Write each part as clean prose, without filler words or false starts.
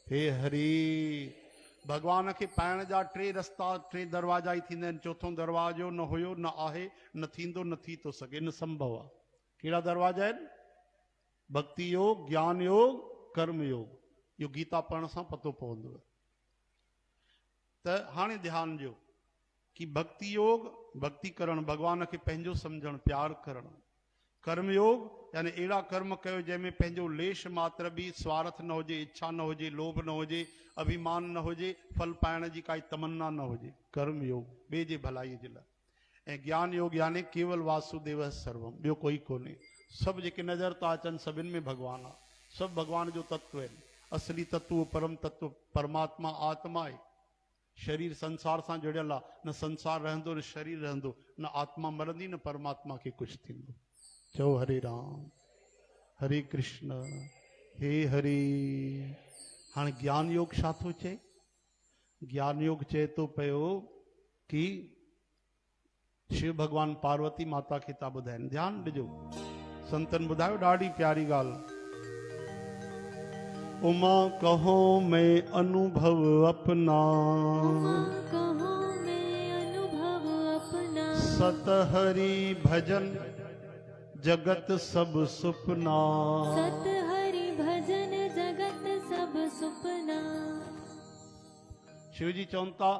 हे हरि भगवान के पाइण जा टे रस्ता टे दरवाजा ही थींदा आहिनि। चौथों दरवाजो न हुयो न आहे न थींदो न थी तो सघे न संभव आहे। कहिड़ा दरवाजा आहिनि? भक्ति योग, ज्ञान योग, कर्म योग। इहो गीता पढ़ण सां पतो पवंदो। त हाणे ध्यान ॾियो कि भक्ति योग भक्ति करण, भगवान के पंहिंजो सम्झण, प्यार करण। कर्म योग यानी अहिड़ा कर्म कयो जंहिंमें पंहिंजो लेश मात्र भी स्वार्थ न हुजे, इच्छा न हुजे, लोभ न हुजे, अभिमान न हुजे, फल पाइण जी काई तमन्ना न हुजे। कर्म योग ॿिए जे भलाई जे लाइ। ऐं ज्ञान योग यानी केवल वासुदेव सर्वम, ॿियो कोई कोन्हे। सभु जेके नज़र था अचनि सभिनि में भगवान आहे। सभु भगवान जो तत्व आहिनि। असली तत्व परम तत्व परमात्मा आत्मा आहे। शरीर संसार सां जुड़ियल आहे। न संसार रहंदो न शरीर रहंदो, न आत्मा मरंदी न परमात्मा खे कुझु थींदो। चओ हरे राम हरे कृष्ण हे हरि। हाणे ज्ञान योग छा थो चए? ज्ञान योग चए तो पियो कि शिव भगवान पार्वती माता खे था ॿुधाइनि। ध्यान ॾिजो, संतन ॿुधायो ॾाढी प्यारी ॻाल्हि। उमा कहो मैं अनुभव अपना, कहो मैं अनुभव अपना, सत हरि भजन जगत सब सुपना। सत हरि भजन जगत सब सुपना। शिव जी चवनि था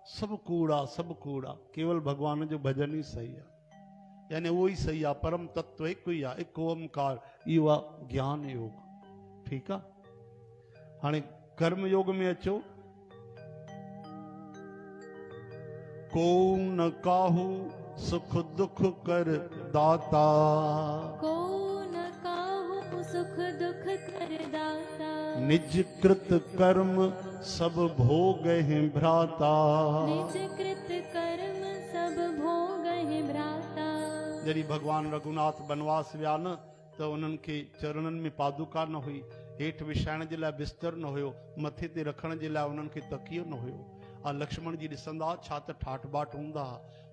सब कूड़ा, केवल भगवान जो भजन ही सही आहे। यानी वो ही सही आहे। परम तत्व हिकु ही आहे, हिकु ओमकार। इहो आहे ज्ञान योग। ठीकु आहे। हाणे कर्म योग में अचो। को न काहू सुख दुख कर दाता, को न काहू सुख दुख कर दाता। निज कृत कर्म सब भोग हैं भ्राता। निज कृत कर्म सब भोग हैं भ्राता। जॾहिं भगवान रघुनाथ बनवास विया न त उन्हनि खे चरणनि में पादुका न हुई, हेठि विछाइण जे लाइ बिस्तर न हुयो, मथे ते रखण जे लाइ उन्हनि खे तकियो न हुयो। लक्ष्मण जी ॾिसंदा छा त ठाठ बाट हूंदा।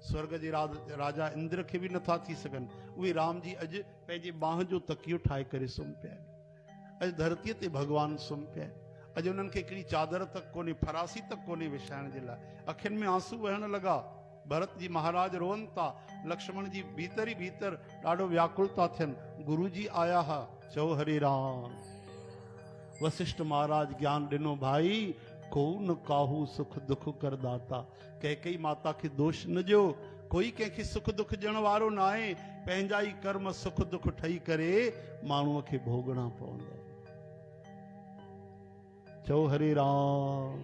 स्वर्ग जे राजा इंद्र खे बि नथा थी सघनि। उहे राम जी अॼु पंहिंजे बाह जो तकियो ठाहे करे सुम्ही पिया आहिनि। अॼु धरतीअ ते भगवान सुम्ही पिया आहिनि। अॼु उन्हनि खे हिकिड़ी चादर तक कोन्हे, फरासी तक कोन्हे विछाइण जे लाइ। अखियुनि में आंसू वहण लॻा। भरत जी महाराज रोअनि था। लक्ष्मण जी भीतर ही भीतर ॾाढो व्याकुल था थियनि। गुरु जी आया हा। चओ हरे राम। वशिष्ठ महाराज ज्ञान ॾिनो, भाई को न काहू सुख दुख कर दाता। कैकई माता खे दोष न ॾियो। कोई कंहिंखे सुख दुख ॾियण वारो न आहे। पंहिंजा ही कर्म सुख दुख ठही करे माण्हूअ खे भोगणा पवंदा। चओ हरे राम।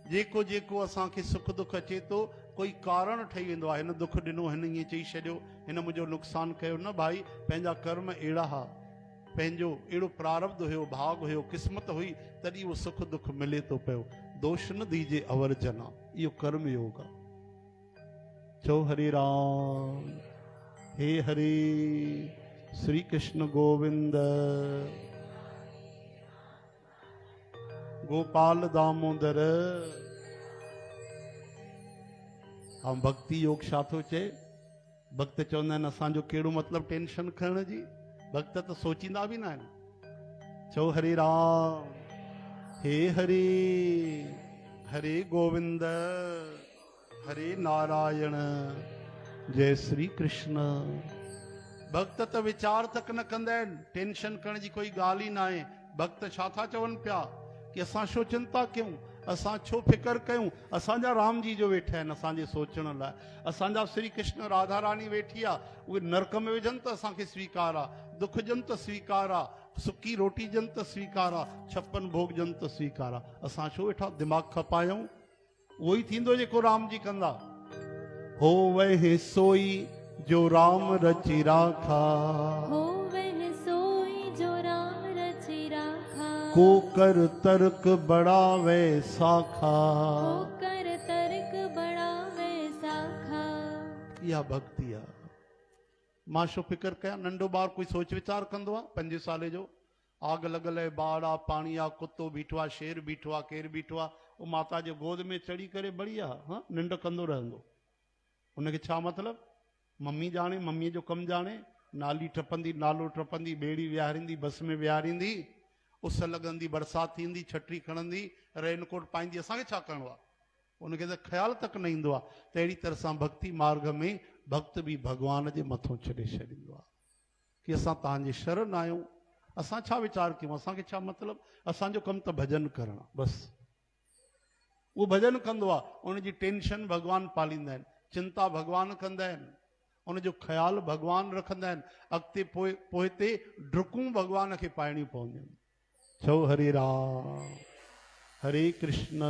जेको जेको असांखे सुख दुख अचे थो कोई कारण ठही वेंदो आहे। हिन दुख ॾिनो, हिन ईअं चई छॾियो, हिन मुंहिंजो नुक़सान कयो। न भाई, पंहिंजा कर्म अहिड़ा हा, पंहिंजो अहिड़ो प्रारब्ध हुयो, भाग हुयो, क़िस्मत हुई, तॾहिं उहो सुख दुख मिले थो पियो। दोष न दीजे अवर जना। इहो कर्म योग आहे। चओ हरे राम हे हरे। श्री कृष्ण गोविंद गोपाल दामोदर। ऐं भक्ति योग छा थो चए? भक्त चवंदा आहिनि असांजो कहिड़ो मतिलबु टेंशन खणण जी। भक्त त सोचींदा बि न आहिनि। चओ हरे राम हे हरे। हरे गोविंद हरे नारायण जय श्री कृष्ण। भक्त त वीचार तक न कंदा आहिनि। टेंशन करण जी कोई ॻाल्हि ई न आहे। भक्त छा था चवनि पिया कि असां छो चिंता कयूं, असां छो फिकर कयूं। असांजा राम जी जो वेठा आहिनि असांजे सोचण लाइ। असांजा श्री कृष्ण राधा रानी वेठी आहे। उहे नरक में विझनि त असांखे स्वीकार आहे, दुख ॾियनि त स्वीकार आहे, सुकी रोटी ॾियनि त स्वीकार आहे, छप्पन भोग ॾियनि त स्वीकार आहे। असां छो वेठा दिमाग़ खपायूं। उहो ई थींदो जेको राम जी कंदा। हो वह सोई जो राम रची राखा, हो वह सोई जो राम रची राखा। को कर तर्क बढ़ावे साखा, को कर तर्क बढ़ावे साखा। इहा भक्ति आहे। मां छो फिकर कयां? नंढो ॿार कोई सोच वीचार कंदो आहे? 5 साले जो आग लॻल आहे, बाड़ आहे, पाणी आहे, कुतो बीठो आहे, शेर बीठो आहे, केरु बीठो आहे, उहो माता जे गोद में चढ़ी करे बढ़िया निंड कंदो रहंदो। उनखे छा मतिलबु? मम्मी ॼाणे, मम्मीअ जो कमु ॼाणे। नाली टपंदी, नालो टपंदी, ॿेड़ी विहारींदी, बस में विहारींदी। उस लॻंदी, बरसाति थींदी, छटी खणंदी, रेनकोट पाईंदी, असांखे छा करिणो आहे? उनखे त ख़्यालु तक न ईंदो आहे। त अहिड़ी तरह सां भक्ति मार्ग में भक्त बि भॻवान जे मथां छॾे छॾींदो आहे कि असां तव्हांजे शरण आहियूं, असां छा वीचार कयूं, असांखे छा मतिलबु, असांजो कमु त भॼन करणु बसि। उहो भॼन कंदो आहे, उनजी टेंशन भॻवानु पालींदा आहिनि, चिंता भॻवानु कंदा आहिनि, उनजो ख़्यालु भॻवानु रखंदा आहिनि। अॻिते पोइ ते डुकूं भॻवान खे पाइणियूं पवंदियूं आहिनि। चओ हरे राम हरे कृष्ण